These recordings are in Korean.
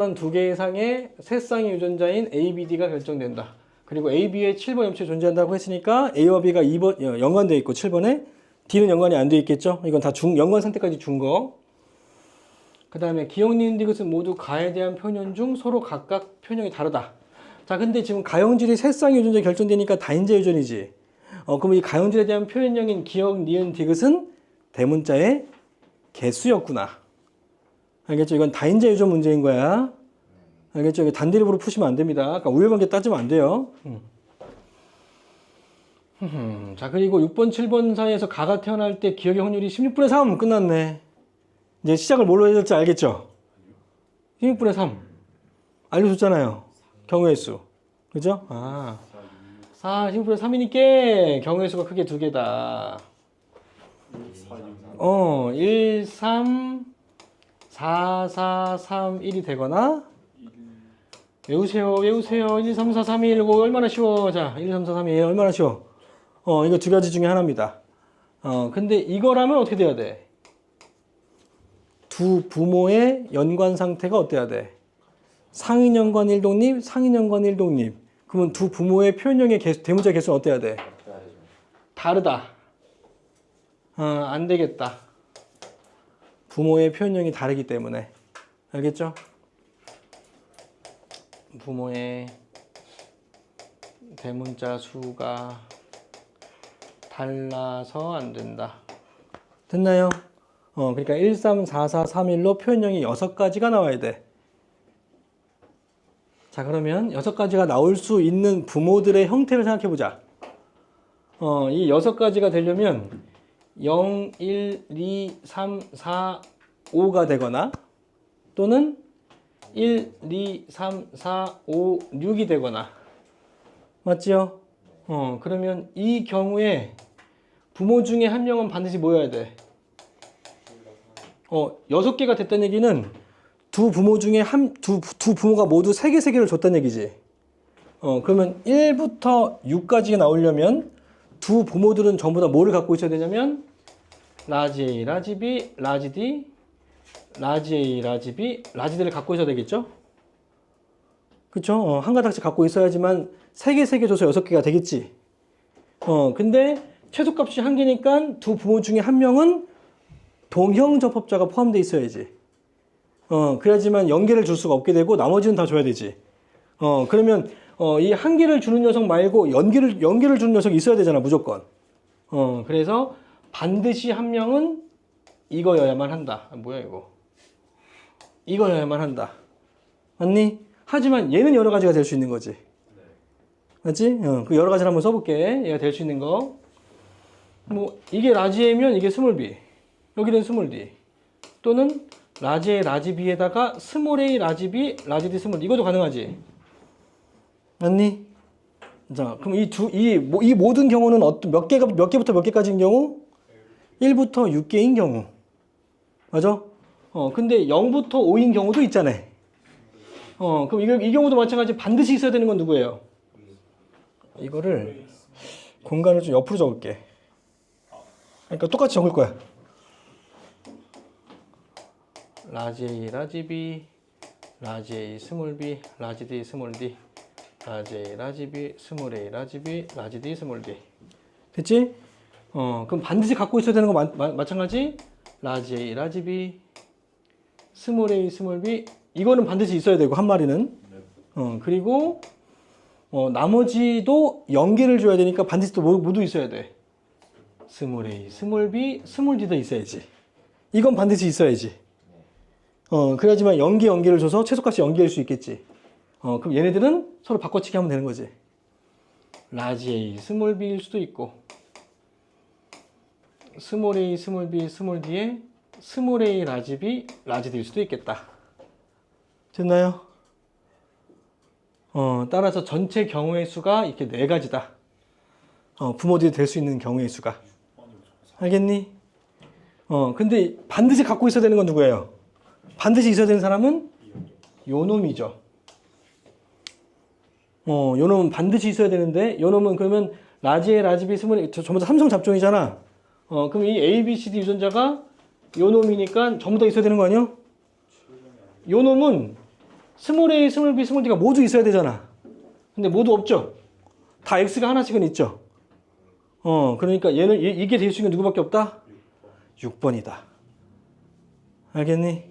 두 개 이상의 세 쌍의 유전자인 A, B, D가 결정된다. 그리고 A, B의 7번 염치에 존재한다고 했으니까 A와 B가 2번 연관되어 있고 7번에 D는 연관이 안 되어 있겠죠. 이건 다 연관 상태까지 준 거. 그 다음에 기억, 니은, 디귿은 모두 가에 대한 표현 중 서로 각각 표현형이 다르다. 자, 근데 지금 가형질이 세 쌍의 유전자 결정되니까 다인자 유전이지. 그럼 이 가형질에 대한 표현형인 기억, 니은, 디귿은 대문자의 개수였구나. 알겠죠? 이건 다인자 유전 문제인 거야. 알겠죠? 이게 단대립으로 푸시면 안 됩니다. 아까 우열관계 따지면 안 돼요. 자, 그리고 6번, 7번 사이에서 가가 태어날 때 기억의 확률이 16분의 3 끝났네. 이제 시작을 뭘로 해야 될지 알겠죠? 16분의 3 알려줬잖아요. 경우의 수. 그죠? 16분의 3이니까 경우의 수가 크게 두 개다. 1, 3, 4, 4, 3, 1이 되거나 외우세요. 1, 3, 4, 3, 1 이거 얼마나 쉬워. 자, 1, 3, 4, 3, 1 얼마나 쉬워. 이거 두 가지 중에 하나입니다. 근데 이거라면 어떻게 돼야 돼? 두 부모의 연관 상태가 어때야 돼? 상인연관 일독립, 상인연관 일독립. 그러면 두 부모의 표현형의 대문자 개수는 어때야 돼? 다르다. 안 되겠다. 부모의 표현형이 다르기 때문에. 알겠죠? 부모의 대문자 수가 달라서 안 된다. 됐나요? 그러니까 1, 3, 4, 4, 3, 1로 표현형이 6가지가 나와야 돼. 자, 그러면 6가지가 나올 수 있는 부모들의 형태를 생각해 보자. 이 6가지가 되려면 0, 1, 2, 3, 4, 5가 되거나 또는 1, 2, 3, 4, 5, 6이 되거나 맞지요? 그러면 이 경우에 부모 중에 한 명은 반드시 모여야 돼. 6개가 됐다는 얘기는 두 부모 중에 두 부모가 모두 3개를 줬다는 얘기지. 그러면 1부터 6까지 나오려면 두 부모들은 전부 다 뭐를 갖고 있어야 되냐면 라지 A, 라지 B, 라지 D, 라지 A, 라지 B, 라지 D를 갖고 있어야 되겠죠? 그쵸? 한 가닥씩 갖고 있어야지만 3개 줘서 6개가 되겠지. 근데 최소값이 1개니까 두 부모 중에 한 명은 동형접합자가 포함되어 있어야지. 그래야지만 0개를 줄 수가 없게 되고 나머지는 다 줘야 되지. 그러면 이 1개를 주는 녀석 말고 0개를 주는 녀석이 있어야 되잖아, 무조건. 그래서 반드시 한 명은 이거여야만 한다. 뭐야 이거? 이거여야만 한다. 맞니? 하지만 얘는 여러 가지가 될 수 있는 거지. 맞지? 그 여러 가지를 한번 써볼게. 얘가 될 수 있는 거. 뭐 이게 라지 A면 이게 스몰 B. 여기는 스몰 D. 또는 라지 A, 라지 B에다가 스몰 A, 라지 B, 라지 D, 스몰 D. 이것도 가능하지. 맞니? 자, 그럼 이 모든 경우는 몇 개부터 몇 개까지인 경우? 1부터 6개인 경우. 맞아? 근데 0부터 5인 경우도 있잖아. 그럼 이 경우도 마찬가지 반드시 있어야 되는 건 누구예요? 이거를 공간을 좀 옆으로 적을게. 그러니까 똑같이 적을 거야. 라지 A, 라지 B, 라지 A, 스몰 B, 라지 D, 스몰 D, 라지 A, 라지 B, 스몰 A, 라지 B, 라지 D, 스몰 D. 됐지? 그럼 반드시 갖고 있어야 되는 거 마찬가지? 라지 A, 라지 B, 스몰 A, 스몰 B. 이거는 반드시 있어야 되고, 한 마리는. 그리고, 나머지도 0개를 줘야 되니까 반드시 또 모두 있어야 돼. 스몰 A, 스몰 B, 스몰 D도 있어야지. 이건 반드시 있어야지. 그래야지만 0개를 줘서 최소값이 0개일 수 있겠지. 그럼 얘네들은 서로 바꿔치기 하면 되는 거지. 라지 A, 스몰 B일 수도 있고, 스몰 A, 스몰 B, 스몰 D에 스몰 A, 라지 B, 라지 D일 수도 있겠다. 됐나요? 따라서 전체 경우의 수가 이렇게 4가지다. 부모들이 될 수 있는 경우의 수가. 알겠니? 근데 반드시 갖고 있어야 되는 건 누구예요? 반드시 있어야 되는 사람은 요 놈이죠. 요 놈은 반드시 있어야 되는데, 요 놈은 그러면 라지 A, 라지 B, 스몰 전부 다 삼성 잡종이잖아. 그럼 이 A, B, C, D 유전자가 요 놈이니까 전부 다 있어야 되는 거 아니야? 요 놈은 스몰 a, 스몰 b, 스몰 d가 모두 있어야 되잖아. 근데 모두 없죠? 다 x가 하나씩은 있죠? 그러니까 이게 될 수 있는 게 누구밖에 없다? 6번이다. 알겠니?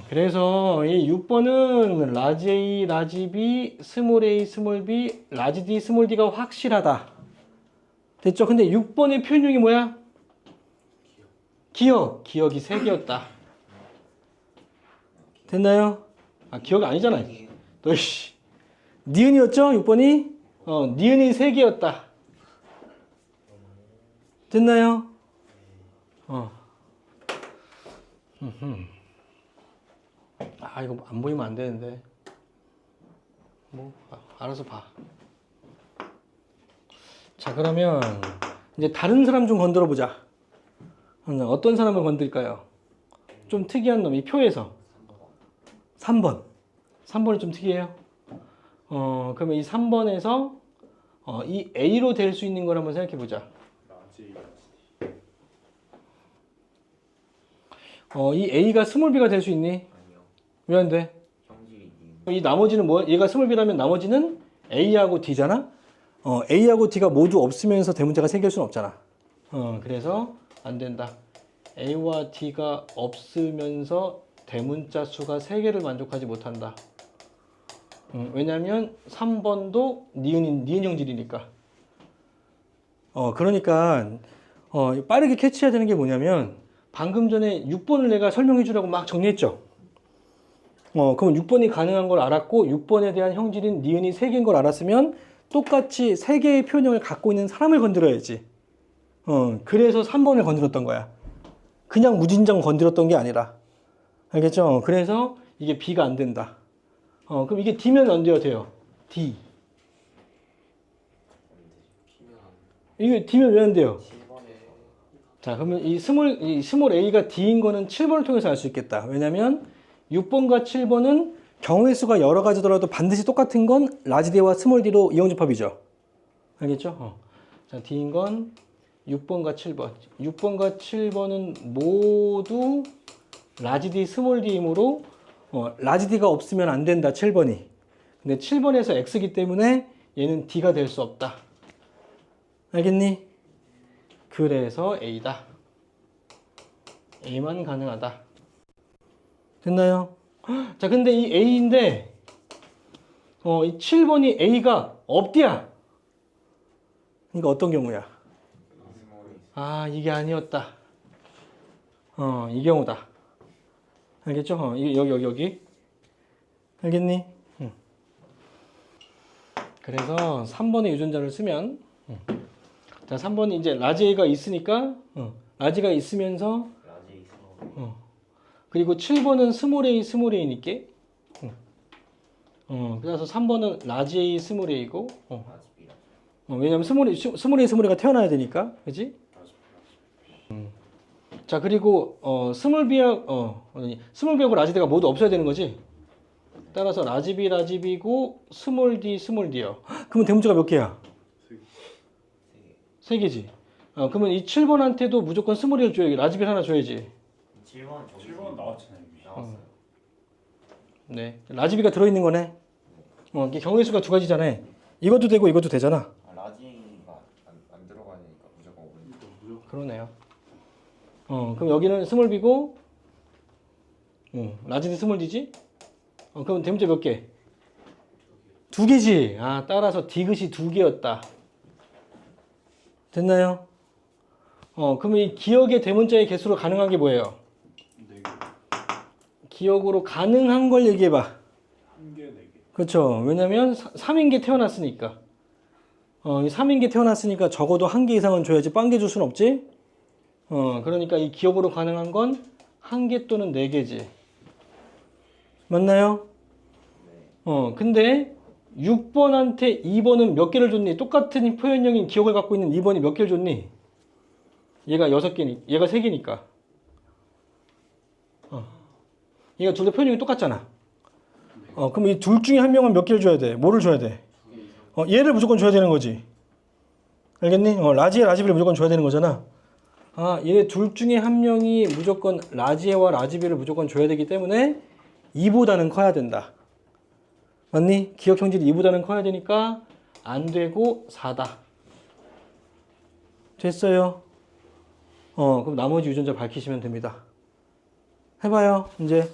그래서 이 6번은 라지 A, 라지 B, 스몰 a, 스몰 b, 라지 D, 스몰 d가 확실하다. 됐죠? 근데 6번의 표현용이 뭐야? 기억. 기억이 3개였다. 됐나요? 아, 기억이 아니잖아. 너씨. 니은이었죠? 6번이? 니은이 3개였다. 됐나요? 아, 이거 안 보이면 안 되는데. 뭐, 알아서 봐. 자, 그러면 이제 다른 사람 좀 건드려 보자. 어떤 사람을 건들까요? 좀 특이한 놈, 이 표에서. 3번. 3번이 좀 특이해요. 그러면 이 3번에서 이 A로 될 수 있는 걸 한번 생각해 보자. 이 A가 스몰 B가 될 수 있니? 아니요. 왜 안 돼? 형질이 이 나머지는 뭐야? 얘가 스몰 B라면 나머지는 A하고 D잖아? A하고 D가 모두 없으면서 대문자가 생길 수는 없잖아. 그래서 안 된다. A와 D가 없으면서 대문자 수가 3개를 만족하지 못한다. 왜냐면 3번도 니은 형질이니까. 그러니까 빠르게 캐치해야 되는 게 뭐냐면 방금 전에 6번을 내가 설명해 주라고 막 정리했죠. 그럼 6번이 가능한 걸 알았고 6번에 대한 형질인 니은이 3개인 걸 알았으면 똑같이 3개의 표현형을 갖고 있는 사람을 건드려야지. 그래서 3번을 건드렸던 거야. 그냥 무진장 건드렸던 게 아니라. 알겠죠? 그래서 이게 B가 안 된다. 그럼 이게 D면 안 돼요? 돼요? D. 이게 D면 왜 안 돼요? 7번에 자, 그러면 이 스몰 A가 D인 거는 7번을 통해서 알 수 있겠다. 왜냐면 6번과 7번은 경우의 수가 여러 가지더라도 반드시 똑같은 건 라지 D와 스몰 D로 이형집합이죠. 알겠죠? 자, D인 건 6번과 7번. 6번과 7번은 모두 라지 D, 스몰 D이므로 라지 D가 없으면 안 된다. 7번이. 근데 7번에서 X이기 때문에 얘는 D가 될 수 없다. 알겠니? 그래서 A다. A만 가능하다. 됐나요? 자, 근데 이 A인데 이 7번이 A가 없디야. 이거 어떤 경우야? 아, 이게 아니었다. 이 경우다. 알겠죠? 여기. 알겠니? 그래서 3번의 유전자를 쓰면 자, 3번이 이제 라지 A가 있으니까 라지가 있으면서 라지 스몰 그리고 7번은 스몰 A, 스몰 A니까 그래서 3번은 라지 A, 스몰 A고 라지 B 왜냐면 스몰 A, 스몰 A가 태어나야 되니까. 그지? 자, 그리고 스몰 B하고 라지 D가 모두 없어야 되는 거지. 따라서 라지 B고 스몰 D요. 그러면 대문자가 몇 개야? 3개지. 그러면 이 7번한테도 무조건 스몰 A를 줘야지. 라지 B 하나 줘야지. 7번 나왔잖아요. 이미. 나왔어요. 네. 라지 B가 들어있는 거네. 이게 경우의 수가 2가지잖아. 이것도 되고 이것도 되잖아. 라지가 안 들어가니까 무조건 오른. 그러네요. 그럼 여기는 스몰 B고 라지 D 스몰 D지? 그럼 대문자 몇 개? 2개지. 아, 따라서 디귿이 2개였다. 됐나요? 그러면 이 기억의 대문자의 개수로 가능한 게 뭐예요? 4개. 기억으로 가능한 걸 얘기해봐. 1개, 4개. 그렇죠. 왜냐면 3인계 태어났으니까. 이 3인계 태어났으니까 적어도 1개 이상은 줘야지 빵개 줄 수는 없지? 그러니까 이 기억으로 가능한 건 1개 또는 4개지. 맞나요? 근데 6번한테 2번은 몇 개를 줬니? 똑같은 표현형인 기억을 갖고 있는 2번이 몇 개를 줬니? 얘가 6개니, 얘가 3개니까. 얘가 둘 다 표현형이 똑같잖아. 그럼 이 둘 중에 한 명은 몇 개를 줘야 돼? 뭐를 줘야 돼? 얘를 무조건 줘야 되는 거지. 알겠니? 라지에 라지비를 무조건 줘야 되는 거잖아. 아, 얘네 둘 중에 한 명이 무조건 라지 A와 라지 B를 무조건 줘야 되기 때문에 2보다는 커야 된다. 맞니? 기억 형질이 2보다는 커야 되니까 안 되고 4다. 됐어요. 그럼 나머지 유전자 밝히시면 됩니다. 해봐요, 이제.